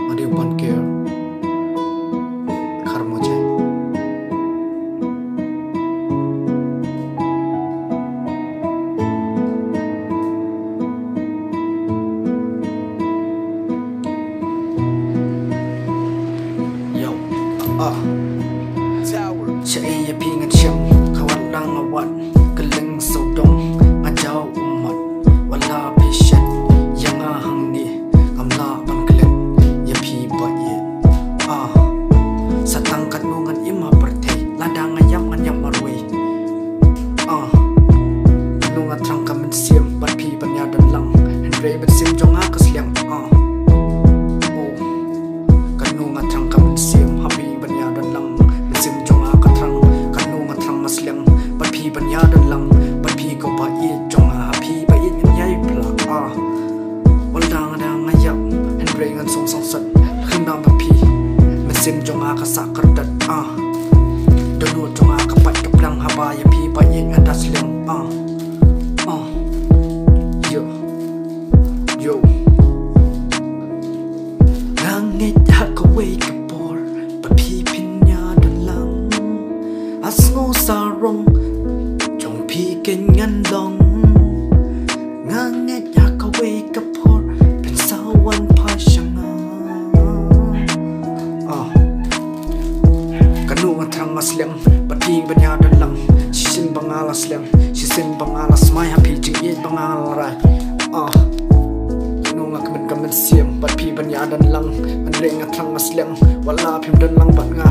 Adi upan care Kharmoje Yo Chạy ya pingan siang kawan lang awan Galing saudong Ngajaw umat Wala pisyan Yang ahang ni Ngamla pan klet Ya pi baye Sa tangkat nungan ima pertay Lada ngayam nganyam marway Nunga trang kamen siam Bat pi banyadan lang Henry bet sim jong akas liang Kanunga trang kamen siam Habi banyadan lang Sim jong akatrang Kanunga trang masliang Bat pi banyadan lang Bat pi ko ba iye jong habi ba iye ngayay pla Wala nga ngayam Henry ngan song song sat Kandang bat pi Sim jong akasakardat Dunut jong akapat kaplang habaya pi ba iye ngadas liang Yo Langit hakaway kapor Papi pinyadan lang Asngo sarong Jong pi kenyan long Langit hakaway kapor Pinsawan pa siya nga Kanunga trang masliang Papi banyadan lang Sisin bangalas liang Sisin bangalas may hapi jing iit bangalara Kamen siam bat pi banyadan lang Manring at lang masliang Wala pim dan lang bat nga